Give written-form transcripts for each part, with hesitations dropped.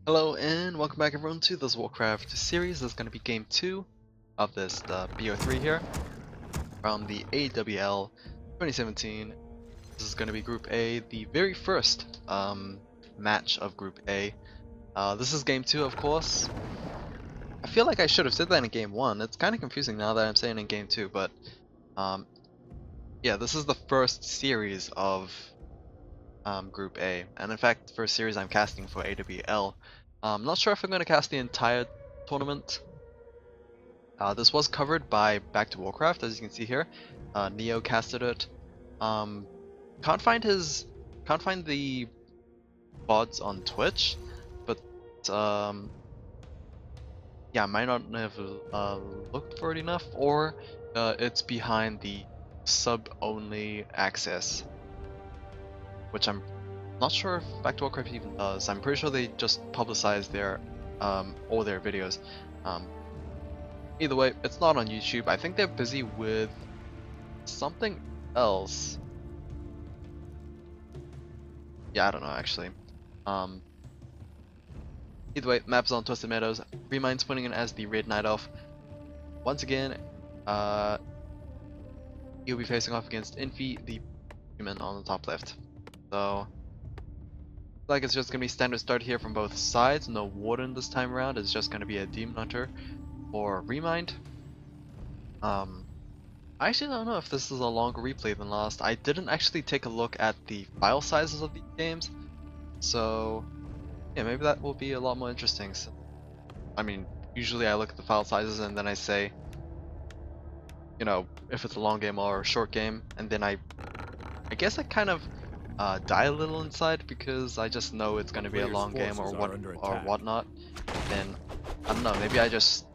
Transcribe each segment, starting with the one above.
Hello and welcome back everyone to this Warcraft series. This is going to be game 2 of this BO3 here from the AWL 2017. This is going to be Group A, the very first match of Group A. This is game 2 of course. I feel like I should have said that in game 1. It's kind of confusing now that I'm saying in game 2, but yeah, this is the first series of Group A, and in fact, first series I'm casting for AWL. I'm not sure if I'm going to cast the entire tournament. This was covered by Back to Warcraft, as you can see here. Neo casted it. Can't find the VODs on Twitch, but yeah, I might not have looked for it enough, or it's behind the sub-only access, which I'm not sure if Back to Warcraft even does. I'm pretty sure they just publicize their all their videos. Either way, it's not on YouTube. I think they're busy with something else. Yeah, I don't know actually. Either way, maps on Twisted Meadows. Remind's putting in as the Red Night Elf. Once again, he'll be facing off against Infi, the human on the top left. So like it's just gonna be standard start here from both sides. No Warden this time around. It's just gonna be a Demon Hunter or Remind. I actually don't know if this is a longer replay than last. I didn't actually take a look at the file sizes of these games, so yeah, maybe that will be a lot more interesting. So, I mean, usually I look at the file sizes and then I say, you know, if it's a long game or a short game, and then I guess I kind of die a little inside because I just know it's going to be a long game or whatnot. And I don't know, maybe I just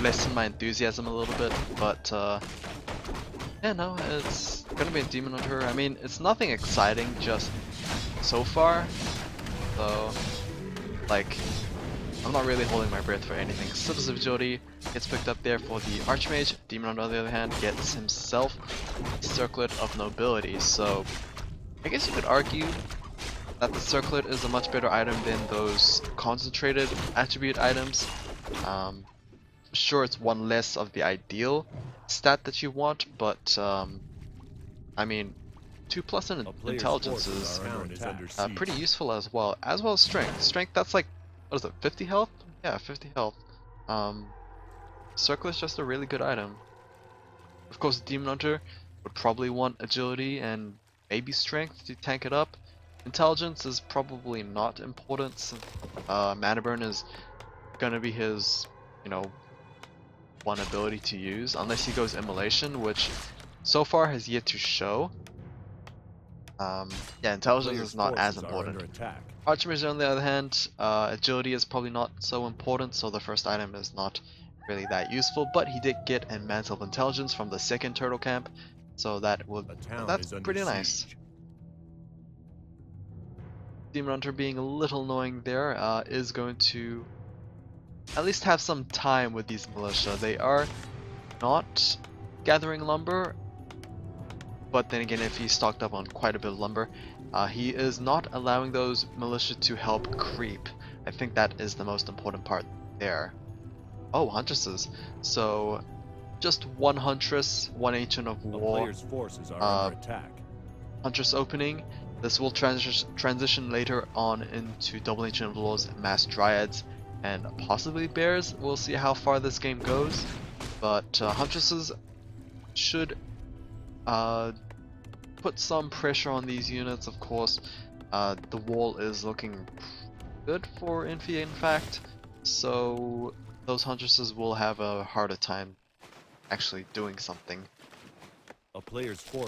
lessen my enthusiasm a little bit, but yeah, no, it's gonna be a Demon Hunter. I mean, it's nothing exciting just so far, so like I'm not really holding my breath for anything. Slips of Agility gets picked up there for the Archmage. Demon Hunter, on the other hand, gets himself a Circlet of Nobility. So I guess you could argue that the Circlet is a much better item than those concentrated attribute items. Sure, it's one less of the ideal stat that you want, but I mean, 2+ in intelligence is pretty useful as well as strength. Strength, that's like, what is it, 50 health? Yeah, 50 health. Circle is just a really good item. Of course, Demon Hunter would probably want agility and maybe strength to tank it up. Intelligence is probably not important, since Mana Burn is gonna be his, you know, one ability to use, unless he goes Immolation, which so far has yet to show. Yeah, intelligence is not as important. Archmage, on the other hand, agility is probably not so important, so the first item is not really that useful, but he did get a Mantle of Intelligence from the second turtle camp, so that's pretty nice. Demon Hunter being a little annoying there, is going to at least have some time with these militia. They are not gathering lumber, but then again, if he's stocked up on quite a bit of lumber, he is not allowing those militia to help creep. I think that is the most important part there. Oh, Huntresses. So just one Huntress, one Ancient of War, Huntress opening. This will transition later on into Double Ancient of War's Mass Dryads and possibly Bears. We'll see how far this game goes, but Huntresses should put some pressure on these units. Of course, the wall is looking good for Infi, in fact, so those Huntresses will have a harder time actually doing something.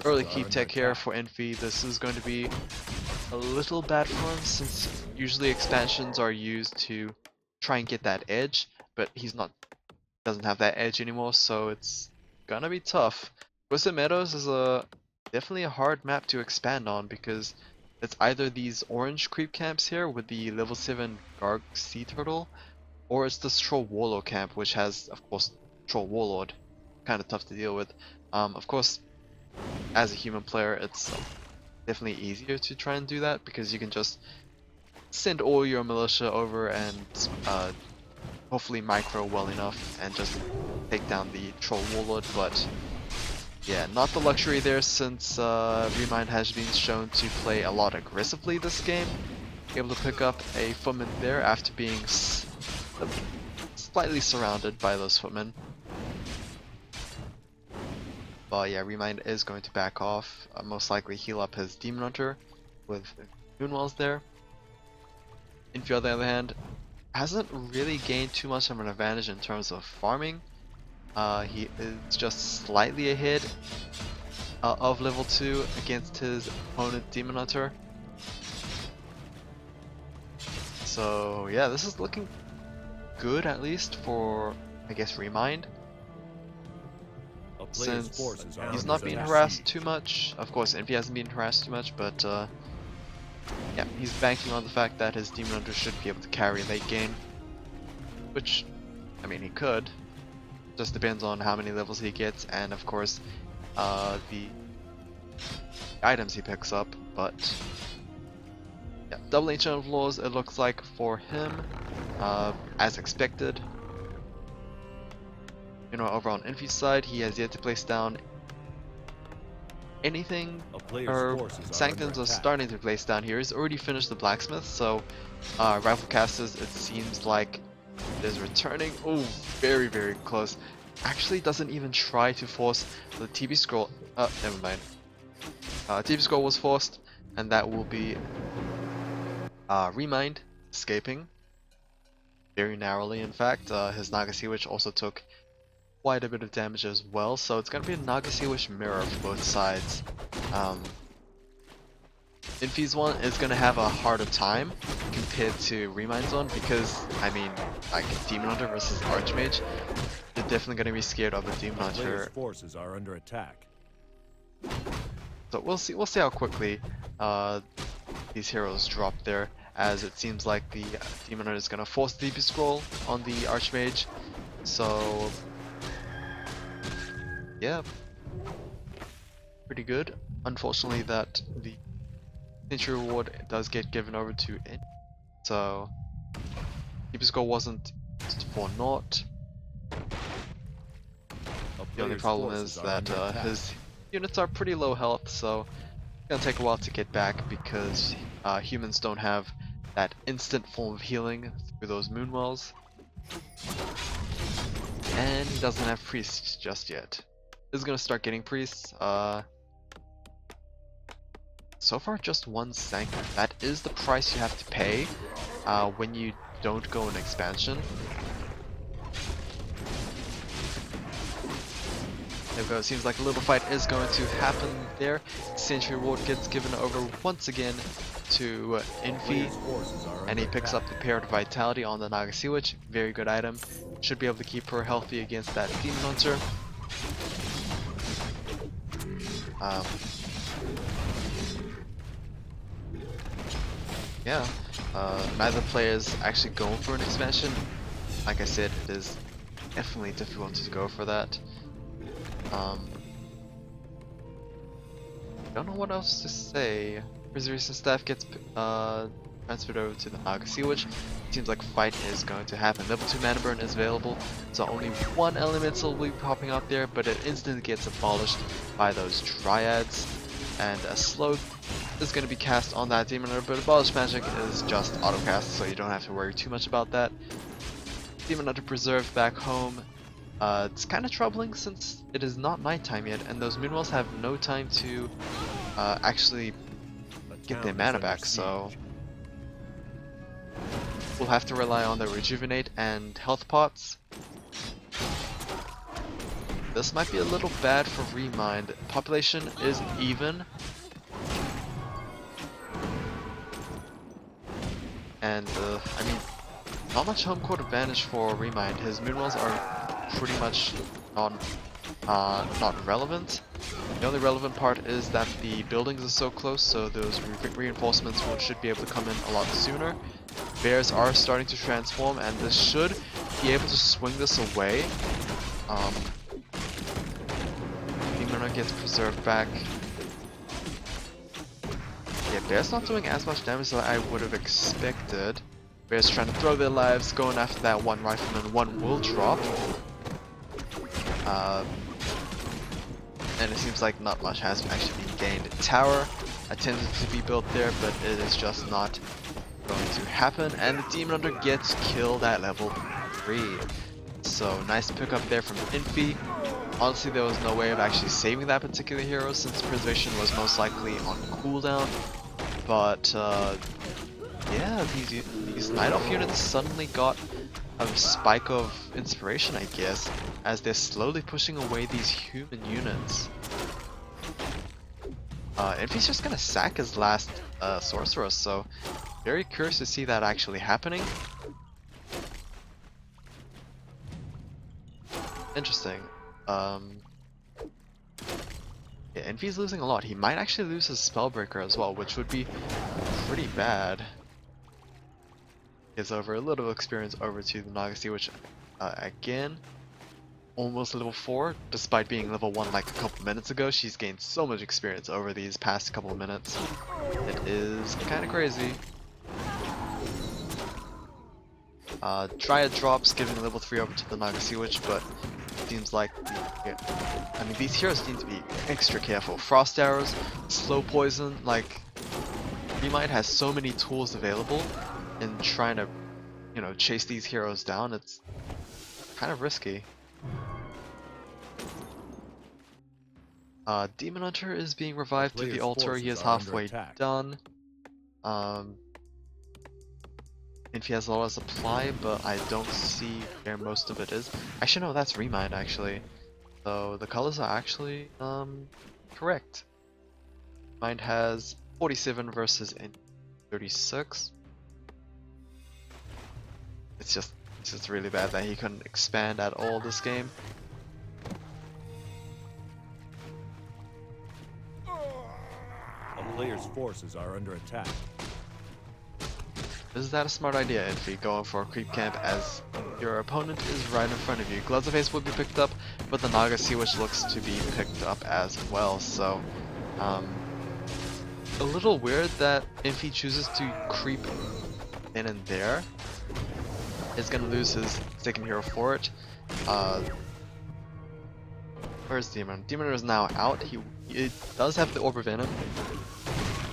Early keep tech here for Infi. This is going to be a little bad for him, since usually expansions are used to try and get that edge, but doesn't have that edge anymore, so it's gonna be tough. Twisted Meadows is definitely a hard map to expand on, because it's either these orange creep camps here with the level 7 Garg Sea Turtle, or it's this Troll Warlord camp, which has, of course, Troll Warlord. Kind of tough to deal with. Of course, as a human player, it's definitely easier to try and do that, because you can just send all your militia over and hopefully micro well enough and just take down the troll warlord, but yeah, not the luxury there since Remind has been shown to play a lot aggressively this game. Able to pick up a footman there after being slightly surrounded by those footmen. But yeah, Remind is going to back off, most likely heal up his Demon Hunter with Moonwells there. Infi on the other hand, hasn't really gained too much of an advantage in terms of farming. He is just slightly ahead of level 2 against his opponent Demon Hunter. So yeah, this is looking good, at least for, I guess, Remind. Since he's not being harassed too much. Of course, Infi hasn't been harassed too much, but yeah, he's banking on the fact that his Demon Hunter should be able to carry late game. Which, I mean, he could. Just depends on how many levels he gets, and of course, the items he picks up. But yeah, double Ancient of Laws, it looks like for him, as expected. You know, over on Infi's side, he has yet to place down anything, or Sanctums are starting to place down here. He's already finished the Blacksmith, so Rifle Casters, it seems like is returning. Oh, very, very close. Actually doesn't even try to force the TB scroll. Never mind. TB scroll was forced, and that will be Remind escaping. Very narrowly, in fact. His Naga Sea Witch also took quite a bit of damage as well, so it's gonna be a Naga Sea Witch mirror for both sides. Infi's one is gonna have a harder time compared to Remind's one because, I mean, like Demon Hunter versus Archmage, you're definitely gonna be scared of a Demon Hunter. Forces are under attack. So we'll see how quickly these heroes drop there, as it seems like the Demon Hunter is gonna force the DP scroll on the Archmage. So yeah, pretty good. Unfortunately, that the Century Reward does get given over to Infi, so DP scroll wasn't for naught. The only problem is that his units are pretty low health, so it's gonna take a while to get back because humans don't have that instant form of healing through those Moonwells. And he doesn't have priests just yet. He's gonna start getting priests. So far just one Sanctum. That is the price you have to pay when you don't go in expansion. There we go, it seems like a little fight is going to happen there. Century Ward gets given over once again to Infi, and he picks up the Parrot Vitality on the Naga Sea Witch. Very good item. Should be able to keep her healthy against that Demon Hunter. Yeah, neither player is actually going for an expansion. Like I said, it is definitely difficult to go for that. Don't know what else to say. Preservation Staff gets transferred over to the Naga Sea Witch. Seems like fight is going to happen. Level 2 Mana Burn is available, so only one elemental will be popping out there, but it instantly gets abolished by those Dryads. And a slow is going to be cast on that Demon Hunter, but Abolish Magic is just autocast, so you don't have to worry too much about that. Demon Hunter preserved back home. It's kind of troubling since it is not nighttime yet, and those Moonwells have no time to actually get their mana back, so we'll have to rely on the Rejuvenate and Health Pots. This might be a little bad for Remind. Population is even. And, I mean, not much home court advantage for Remind. His Moonwells are pretty much not relevant. The only relevant part is that the buildings are so close, so those reinforcements should be able to come in a lot sooner. Bears are starting to transform, and this should be able to swing this away. Demon Hunter gets preserved back. Yeah, Bear's not doing as much damage as I would have expected. Bear's trying to throw their lives, going after that one rifleman. One will drop. And it seems like not much has actually been gained. Tower attempted to be built there, but it is just not going to happen. And the Demon Hunter gets killed at level 3. So nice pickup there from Infi. Honestly, there was no way of actually saving that particular hero since Preservation was most likely on cooldown. But yeah, these Night Elf units suddenly got a spike of inspiration, I guess, as they're slowly pushing away these human units. Infi's just gonna sack his last sorcerer, so very curious to see that actually happening. Interesting. Yeah, Infi's losing a lot. He might actually lose his Spellbreaker as well, which would be pretty bad. Gives over a little experience over to the Nagasi, which again, almost level 4, despite being level 1 like a couple minutes ago. She's gained so much experience over these past couple of minutes. It is kind of crazy. Dryad drops, giving level 3 over to the Nagasi Witch, but it seems like I mean, these heroes need to be extra careful. Frost arrows, slow poison, like Remind has so many tools available in trying to, you know, chase these heroes down. It's kind of risky. Demon Hunter is being revived to the altar. He is halfway done. Infi has a lot of supply, but I don't see where most of it is. Actually, no, that's Remind actually. So the colors are actually correct. Remind has 47 versus 36. It's just really bad that he couldn't expand at all this game. A player's forces are under attack. Is that a smart idea, Infi, going for a creep camp as your opponent is right in front of you? Gloves of Haste will be picked up, but the Nagasi Witch looks to be picked up as well, so a little weird that Infi chooses to creep in and there. Is gonna lose his second hero for it. Where's Demon? Demon is now out. He does have the Orb of Venom,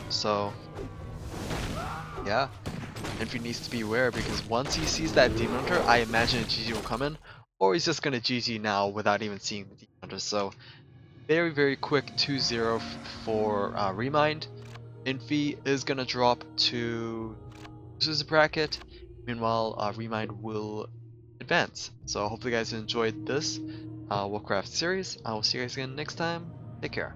so yeah. Infi needs to be aware, because once he sees that Demon Hunter, I imagine GG will come in, or he's just gonna GG now without even seeing the Demon Hunter. So very quick 2-0 for Remind. Infi is gonna drop to lose bracket. Meanwhile, Remind will advance. So hopefully you guys enjoyed this Warcraft series. I will see you guys again next time. Take care.